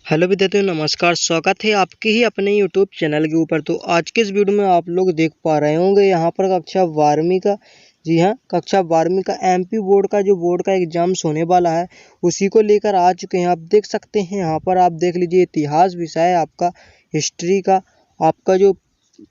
Hello विद्यार्थियों, नमस्कार। स्वागत है आपके ही अपने यूट्यूब चैनल के ऊपर। तो आज के इस वीडियो में आप लोग देख पा रहे होंगे यहाँ पर कक्षा 12वीं का, जी हाँ, कक्षा 12वीं का एमपी बोर्ड का जो बोर्ड का एग्जाम्स होने वाला है उसी को लेकर आ चुके हैं। आप देख सकते हैं यहाँ पर, आप देख लीजिए, इतिहास विषय आपका, हिस्ट्री का आपका जो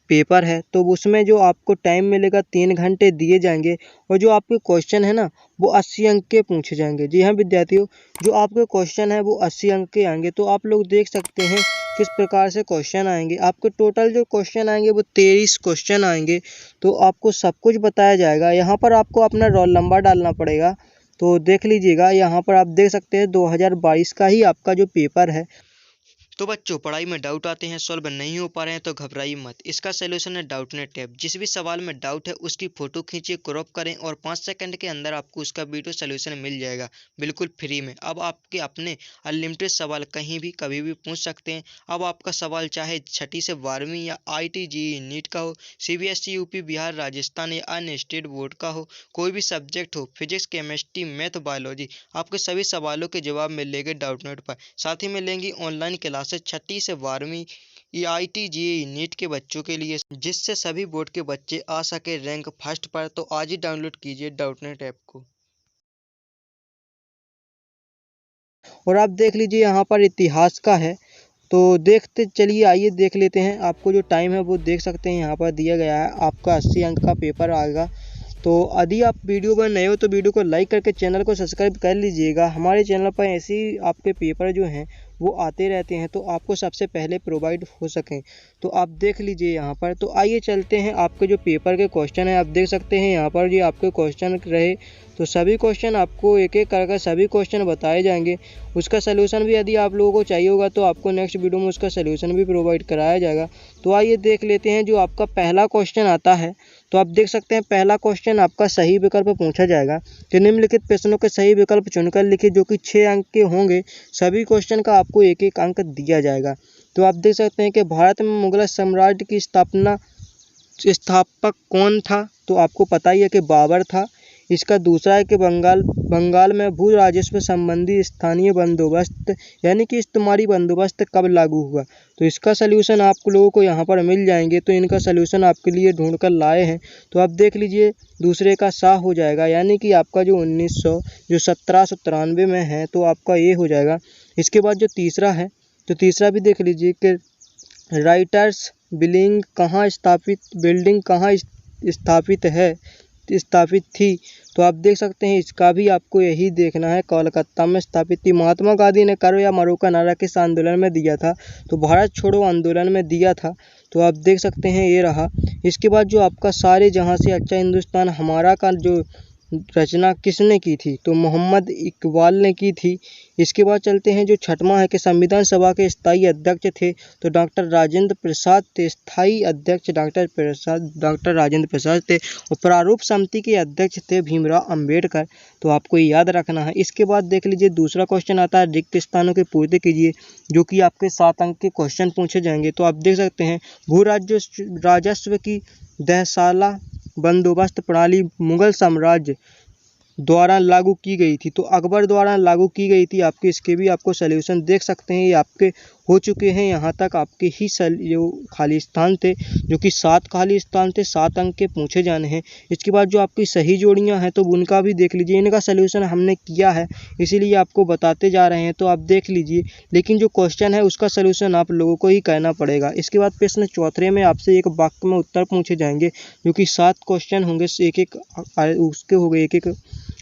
पेपर है, तो उसमें जो आपको टाइम मिलेगा 3 घंटे दिए जाएंगे और जो आपके क्वेश्चन है ना वो 80 अंक के पूछे जाएंगे। जी हाँ विद्यार्थियों, जो आपके क्वेश्चन है वो 80 अंक के आएंगे। तो आप लोग देख सकते हैं किस प्रकार से क्वेश्चन आएंगे। आपके टोटल जो क्वेश्चन आएंगे वो 23 क्वेश्चन आएंगे। तो आपको सब कुछ बताया जाएगा। यहाँ पर आपको अपना रोल नंबर डालना पड़ेगा। तो देख लीजिएगा, यहाँ पर आप देख सकते हैं 2022 का ही आपका जो पेपर है। तो बच्चों, पढ़ाई में डाउट आते हैं, सॉल्व नहीं हो पा रहे हैं तो घबराइए मत। इसका सलूशन है डाउटनेट ऐप। जिस भी सवाल में डाउट है उसकी फोटो खींचिए, क्रॉप करें और 5 सेकंड के अंदर आपको उसका वीडियो सलूशन मिल जाएगा, बिल्कुल फ्री में। अब आपके अपने अनलिमिटेड सवाल कहीं भी कभी भी पूछ सकते हैं। अब आपका सवाल चाहे 6ठी से 12वीं या IIT JEE नीट का हो, CBSE UP बिहार राजस्थान या अन्य स्टेट बोर्ड का हो, कोई भी सब्जेक्ट हो, फिजिक्स केमिस्ट्री मैथ बायोलॉजी, आपके सभी सवालों के जवाब मिलेंगे डाउटनेट पर। साथ ही मिलेंगी ऑनलाइन क्लासेस 6ठी से 12वीं IIT JEE नीट के बच्चों के लिए, जिससे सभी बोर्ड के बच्चे आ सके रैंक फर्स्ट पर। तो आज ही डाउनलोड कीजिए डाउटनेट ऐप को। और आप देख लीजिए, यहाँ पर इतिहास का है, तो देखते चलिए, आइए देख लेते हैं। आपको जो टाइम है वो देख सकते हैं, यहाँ पर दिया गया है। आपका 80 अंक का पेपर आएगा। तो यदि आप वीडियो पर नए हो तो वीडियो को लाइक करके चैनल को सब्सक्राइब कर लीजिएगा। हमारे चैनल पर ऐसे ही आपके पेपर जो हैं वो आते रहते हैं, तो आपको सबसे पहले प्रोवाइड हो सकें। तो आप देख लीजिए यहाँ पर। तो आइए चलते हैं, आपके जो पेपर के क्वेश्चन है आप देख सकते हैं यहाँ पर। ये आपके क्वेश्चन रहे, तो सभी क्वेश्चन आपको एक एक करके सभी क्वेश्चन बताए जाएंगे। उसका सलूशन भी यदि आप लोगों को चाहिए होगा तो आपको नेक्स्ट वीडियो में उसका सलूशन भी प्रोवाइड कराया जाएगा। तो आइए देख लेते हैं। जो आपका पहला क्वेश्चन आता है, तो आप देख सकते हैं पहला क्वेश्चन आपका सही विकल्प पूछा जाएगा कि निम्नलिखित प्रश्नों के सही विकल्प चुनकर लिखिए, जो कि 6 अंक के होंगे। सभी क्वेश्चन का आपको एक एक अंक दिया जाएगा। तो आप देख सकते हैं कि भारत में मुगल साम्राज्य की स्थापक कौन था? तो आपको पता ही है कि बाबर था। इसका दूसरा है कि बंगाल में भू राजस्व संबंधी स्थानीय बंदोबस्त यानी कि इस्तेमारी बंदोबस्त कब लागू हुआ? तो इसका सलूशन आप लोगों को यहाँ पर मिल जाएंगे। तो इनका सलूशन आपके लिए ढूंढ कर लाए हैं। तो आप देख लीजिए, दूसरे का शाह हो जाएगा, यानी कि आपका जो 1793 में है, तो आपका ये हो जाएगा। इसके बाद जो तीसरा है, तो तीसरा भी देख लीजिए कि राइटर्स बिल्डिंग कहाँ स्थापित थी? तो आप देख सकते हैं इसका भी आपको यही देखना है, कोलकाता में स्थापित थी। महात्मा गांधी ने करो या मरो का नारा किस आंदोलन में दिया था? तो भारत छोड़ो आंदोलन में दिया था। तो आप देख सकते हैं ये रहा। इसके बाद जो आपका सारे जहां से अच्छा हिंदुस्तान हमारा का जो रचना किसने की थी? तो मोहम्मद इकबाल ने की थी। इसके बाद चलते हैं, जो छठवां है कि संविधान सभा के स्थायी अध्यक्ष थे, तो डॉक्टर राजेंद्र प्रसाद थे। स्थायी अध्यक्ष डॉक्टर राजेंद्र प्रसाद थे। और प्रारूप समिति के अध्यक्ष थे भीमराव अंबेडकर। तो आपको ये याद रखना है। इसके बाद देख लीजिए, दूसरा क्वेश्चन आता है, रिक्त स्थानों की पूर्ति कीजिए, जो कि आपके 7 अंक के क्वेश्चन पूछे जाएंगे। तो आप देख सकते हैं, भू राजस्व की दहसाला बंदोबस्त प्रणाली मुगल साम्राज्य द्वारा लागू की गई थी, तो अकबर द्वारा लागू की गई थी। आपके इसके भी आपको सलूशन देख सकते हैं, ये आपके हो चुके हैं। यहाँ तक आपके ही जो खाली स्थान थे, जो कि 7 खाली स्थान थे, 7 अंक के पूछे जाने हैं। इसके बाद जो आपकी सही जोड़ियाँ हैं, तो उनका भी देख लीजिए। इनका सलूशन हमने किया है, इसीलिए आपको बताते जा रहे हैं। तो आप देख लीजिए, लेकिन जो क्वेश्चन है उसका सलूशन आप लोगों को ही कहना पड़ेगा। इसके बाद प्रश्न चौथे में आपसे एक वाक्य में उत्तर पूछे जाएंगे, जो कि 7 क्वेश्चन होंगे, एक एक उसके हो गए, एक एक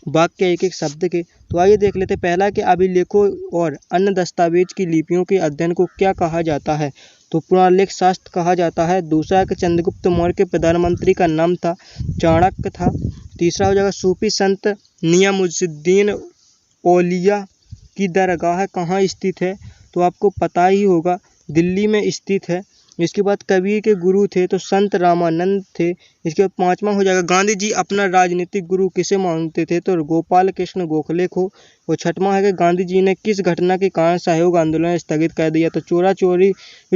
वाक्य, एक एक शब्द के। तो आइए देख लेते हैं। पहला कि अभिलेखों और अन्य दस्तावेज की लिपियों के अध्ययन को क्या कहा जाता है? तो पुरालेख शास्त्र कहा जाता है। दूसरा है कि चंद्रगुप्त मौर्य के प्रधानमंत्री का नाम था चाणक्य था। तीसरा हो जाएगा, सूफी संत नियामुद्दीन औलिया की दरगाह कहाँ स्थित है? तो आपको पता ही होगा, दिल्ली में स्थित है। इसके बाद कबीर के गुरु थे, तो संत रामानंद थे। इसके बाद 5वां हो जाएगा, गांधी जी अपना राजनीतिक गुरु किसे मानते थे? तो गोपाल कृष्ण गोखले को। और 6वां है कि गांधी जी ने किस घटना के कारण सहयोग आंदोलन स्थगित कर दिया? तो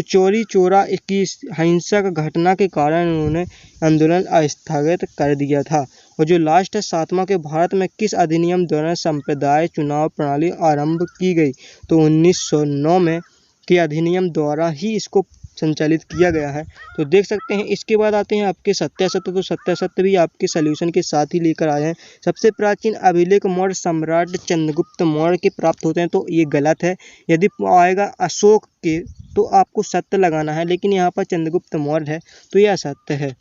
चोरी चोरा की हिंसक घटना के कारण उन्होंने आंदोलन स्थगित कर दिया था। और जो लास्ट है 7वां के, भारत में किस अधिनियम द्वारा संप्रदाय चुनाव प्रणाली आरंभ की गई? तो 1909 में के अधिनियम द्वारा ही इसको संचालित किया गया है। तो देख सकते हैं। इसके बाद आते हैं आपके सत्यासत्य। तो सत्यासत्य भी आपके सॉल्यूशन के साथ ही लेकर आए हैं। सबसे प्राचीन अभिलेख मौर्य सम्राट चंद्रगुप्त मौर्य के प्राप्त होते हैं, तो ये गलत है। यदि आएगा अशोक के तो आपको सत्य लगाना है, लेकिन यहाँ पर चंद्रगुप्त मौर्य है तो यह असत्य है।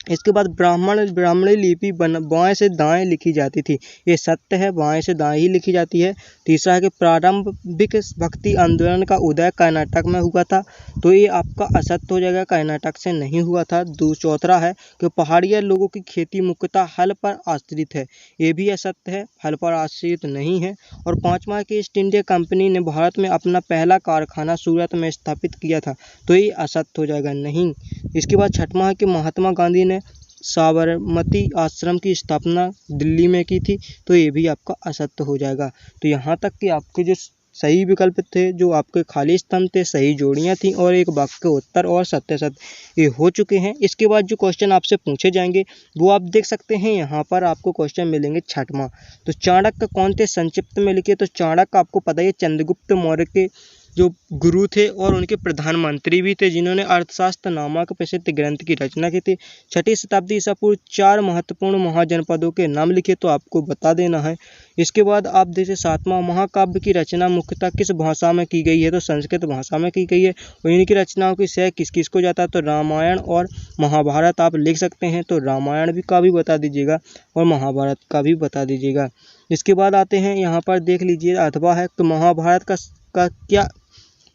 इसके बाद ब्राह्मणी लिपि बाएं से दाएं लिखी जाती थी, ये सत्य है, बाएं से दाएं ही लिखी जाती है। तीसरा है कि प्रारंभिक भक्ति आंदोलन का उदय कर्नाटक में हुआ था, तो ये आपका असत्य हो जाएगा, कर्नाटक से नहीं हुआ था। चौथा है कि पहाड़िया लोगों की खेती मुख्यतः हल पर आश्रित है, ये भी असत्य है, हल पर आश्रित नहीं है। और पांचवा है कि ईस्ट इंडिया कंपनी ने भारत में अपना पहला कारखाना सूरत में स्थापित किया था, तो ये असत्य हो जाएगा, नहीं। इसके बाद छठवां है कि महात्मा गांधी ने साबरमती आश्रम की स्थापना दिल्ली में की थी, तो ये भी आपका असत्य हो जाएगा। तो यहाँ तक कि आपके जो सही विकल्प थे, जो आपके खाली स्तंभ थे, सही जोड़ियाँ थी और एक वाक्य उत्तर और सत्य सत्य ये हो चुके हैं। इसके बाद जो क्वेश्चन आपसे पूछे जाएंगे वो आप देख सकते हैं। यहाँ पर आपको क्वेश्चन मिलेंगे छठवां। तो चाणक्य कौन थे, संक्षिप्त में लिखिए। तो चाणक्य आपको पता है चंद्रगुप्त मौर्य के जो गुरु थे और उनके प्रधानमंत्री भी थे, जिन्होंने अर्थशास्त्र नामक प्रसिद्ध ग्रंथ की रचना की थी। 6वीं शताब्दी ईसा पूर्व 4 महत्वपूर्ण महाजनपदों के नाम लिखे, तो आपको बता देना है। इसके बाद आप देखिए 7वां, महाकाव्य की रचना मुख्यतः किस भाषा में की गई है, तो संस्कृत भाषा में की गई है। और इनकी रचनाओं की श्रेय किस किस को जाता है, तो रामायण और महाभारत आप लिख सकते हैं। तो रामायण भी का भी बता दीजिएगा और महाभारत का भी बता दीजिएगा। इसके बाद आते हैं यहाँ पर देख लीजिए अथवा है तो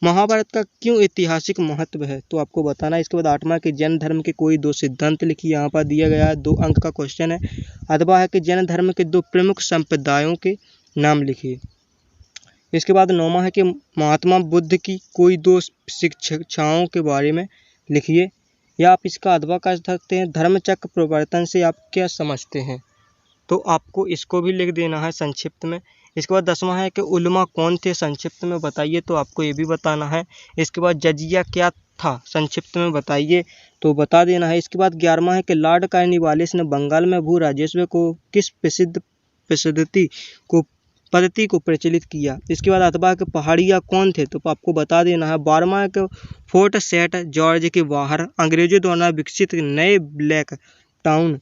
महाभारत का क्यों ऐतिहासिक महत्व है, तो आपको बताना है। इसके बाद 8वां कि जैन धर्म के कोई 2 सिद्धांत लिखिए, यहाँ पर दिया गया है, 2 अंक का क्वेश्चन है। अथवा है कि जैन धर्म के 2 प्रमुख संप्रदायों के नाम लिखिए। इसके बाद 9वां है कि महात्मा बुद्ध की कोई 2 शिक्षाओं के बारे में लिखिए, या आप इसका अथवा कर सकते हैं धर्मचक्र प्रवर्तन से आप क्या समझते हैं, तो आपको इसको भी लिख देना है संक्षिप्त में। इसके बाद 10वां है कि उलमा कौन थे, संक्षिप्त में बताइए, तो आपको ये भी बताना है। इसके बाद जजिया क्या था, संक्षिप्त में बताइए, तो बता देना है। इसके बाद 11वां है कि लॉर्ड कॉर्नवालिस ने बंगाल में भू राजस्व को किस पद्धति को प्रचलित किया। इसके बाद अथवा के पहाड़िया कौन थे, तो आपको बता देना है। 12वां के फोर्ट सेंट जॉर्ज के बाहर अंग्रेजों द्वारा विकसित नए ब्लैक टाउन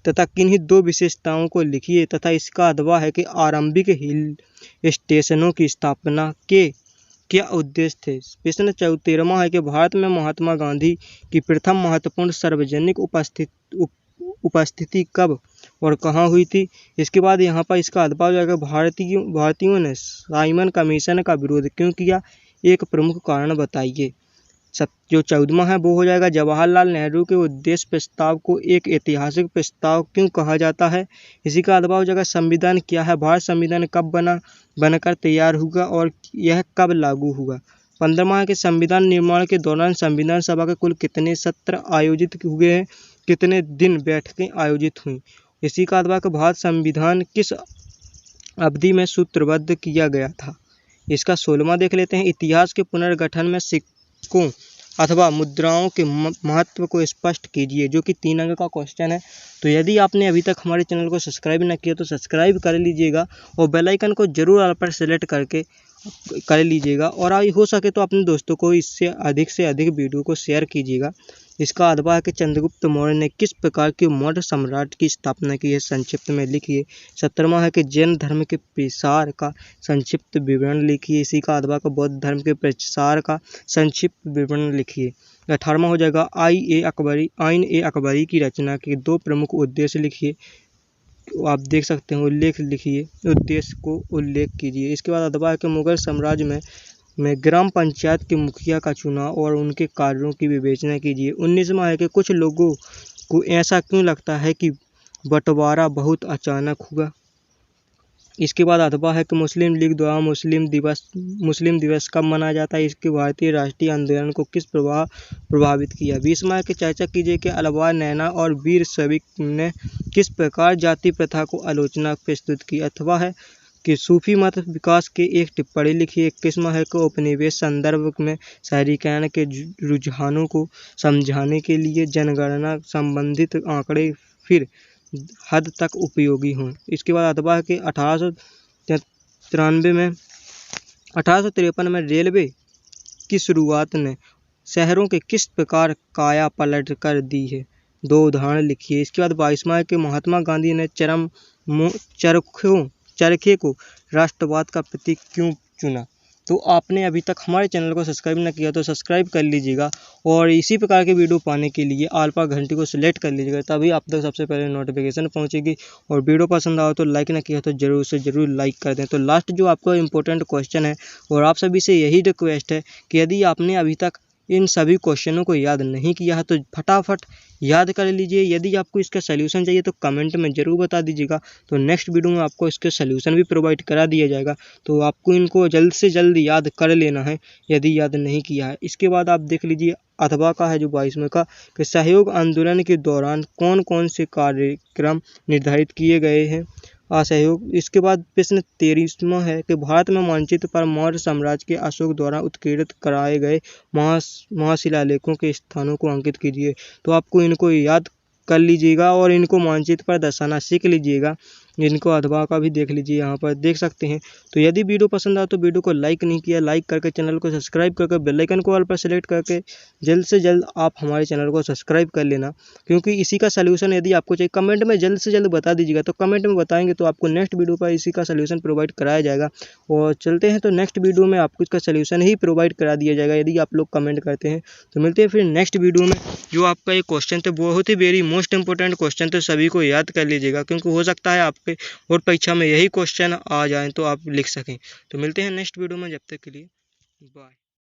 तथा किन्हीं 2 विशेषताओं को लिखिए, तथा इसका अथवा है कि आरंभिक हिल स्टेशनों की स्थापना के क्या उद्देश्य थे। प्रश्न 13वां है कि भारत में महात्मा गांधी की प्रथम महत्वपूर्ण सार्वजनिक उपस्थिति कब और कहाँ हुई थी। इसके बाद यहाँ पर इसका अथवा हो जाएगा भारतीयों ने साइमन कमीशन का विरोध क्यों किया, एक प्रमुख कारण बताइए। जो 14वां है वो हो जाएगा जवाहरलाल नेहरू के उद्देश्य प्रस्ताव को एक ऐतिहासिक प्रस्ताव क्यों कहा जाता है। इसी का अथवा हो जाएगा संविधान क्या है, भारत संविधान कब बनकर तैयार हुआ और यह कब लागू हुआ। 15वां है कि संविधान निर्माण के दौरान संविधान सभा के कुल कितने सत्र आयोजित हुए हैं, कितने दिन बैठकें आयोजित हुई। इसी का अथवा कि भारत संविधान किस अवधि में सूत्रबद्ध किया गया था। इसका 16वां देख लेते हैं इतिहास के पुनर्गठन में सिक्कों अथवा मुद्राओं के महत्व को स्पष्ट कीजिए, जो कि 3 अंक का क्वेश्चन है। तो यदि आपने अभी तक हमारे चैनल को सब्सक्राइब न किया तो सब्सक्राइब कर लीजिएगा और बेल आइकन को जरूर ऑल पर सेलेक्ट करके कर लीजिएगा, और हो सके तो अपने दोस्तों को इससे अधिक वीडियो को शेयर कीजिएगा। इसका अथवा है कि चंद्रगुप्त मौर्य ने किस प्रकार के मौर्य सम्राट की स्थापना की है, संक्षिप्त में लिखिए। 17वां है कि जैन धर्म के प्रसार का संक्षिप्त विवरण लिखिए। इसी का अथवा का बौद्ध धर्म के प्रसार का संक्षिप्त विवरण लिखिए। 18वां हो जाएगा आइन ए अकबरी की रचना के 2 प्रमुख उद्देश्य लिखिए। आप देख सकते हैं उल्लेख लिखिए, उद्देश्य को उल्लेख कीजिए। इसके बाद अथवा है कि मुगल साम्राज्य में ग्राम पंचायत के मुखिया का चुनाव और उनके कार्यों की विवेचना कीजिए। 19वां है कि कुछ लोगों को ऐसा क्यों लगता है कि बंटवारा बहुत अचानक हुआ। इसके बाद अथवा है कि मुस्लिम लीग द्वारा मुस्लिम दिवस कब मनाया जाता है, इसके भारतीय राष्ट्रीय आंदोलन को किस प्रभावित किया। 20वां है कि चर्चा कीजिए कि अलवा नैना और वीर सबिक ने किस प्रकार जाति प्रथा को आलोचना प्रस्तुत की। अथवा है कि सूफी मत विकास के एक टिप्पणी लिखिए। 21वां है कि उपनिवेश संदर्भ में शहरीकरण के रुझानों को समझाने के लिए जनगणना संबंधित आंकड़े फिर हद तक उपयोगी हों। इसके बाद अथवा है कि 1853 में रेलवे इसकी शुरुआत ने शहरों के किस प्रकार काया पलट कर दी है? 2 उदाहरण लिखिए। इसके बाद 22वां कि महात्मा गांधी ने चरखे को राष्ट्रवाद का प्रतीक क्यों चुना? तो आपने अभी तक हमारे चैनल को सब्सक्राइब न किया तो सब्सक्राइब कर लीजिएगा और इसी प्रकार के वीडियो पाने के लिए आल पर घंटी को सिलेक्ट कर लीजिएगा, तभी आप तक सबसे पहले नोटिफिकेशन पहुंचेगी। और वीडियो पसंद आओ तो लाइक ना किया तो जरूर से जरूर लाइक कर दें। तो लास्ट जो आपका इंपॉर्टेंट क्वेश्चन है और आप सभी से यही रिक्वेस्ट है कि यदि आपने अभी तक इन सभी क्वेश्चनों को याद नहीं किया है तो फटाफट याद कर लीजिए। यदि आपको इसका सलूशन चाहिए तो कमेंट में ज़रूर बता दीजिएगा, तो नेक्स्ट वीडियो में आपको इसके सलूशन भी प्रोवाइड करा दिया जाएगा। तो आपको इनको जल्द से जल्द याद कर लेना है यदि याद नहीं किया है। इसके बाद आप देख लीजिए अथवा का है जो 22वें का कि सहयोग आंदोलन के दौरान कौन कौन से कार्यक्रम निर्धारित किए गए हैं? असहयोग। इसके बाद प्रश्न 23वां है कि भारत में मानचित्र पर मौर्य साम्राज्य के अशोक द्वारा उत्कीर्णित कराए गए महाशिलालेखों के स्थानों को अंकित कीजिए। तो आपको इनको याद कर लीजिएगा और इनको मानचित्र पर दर्शाना सीख लीजिएगा। इनको अथवा का भी देख लीजिए, यहाँ पर देख सकते हैं। तो यदि वीडियो पसंद आए तो वीडियो को लाइक नहीं किया, लाइक करके चैनल को सब्सक्राइब करके बेल आइकन को ऑल पर सेलेक्ट करके जल्द से जल्द आप हमारे चैनल को सब्सक्राइब कर लेना, क्योंकि इसी का सलूशन यदि आपको चाहिए कमेंट में जल्द से जल्द बता दीजिएगा। तो कमेंट में बताएंगे तो आपको नेक्स्ट वीडियो पर इसी का सलूशन प्रोवाइड कराया जाएगा। और चलते हैं तो नेक्स्ट वीडियो में आपको इसका सलूशन ही प्रोवाइड करा दिया जाएगा यदि आप लोग कमेंट करते हैं। तो मिलते हैं फिर नेक्स्ट वीडियो में। जो आपका ये क्वेश्चन थे बहुत ही वेरी मोस्ट इंपॉर्टेंट क्वेश्चन थे, सभी को याद कर लीजिएगा, क्योंकि हो सकता है आपके बोर्ड परीक्षा में यही क्वेश्चन आ जाएं तो आप लिख सकें। तो मिलते हैं नेक्स्ट वीडियो में, जब तक के लिए बाय।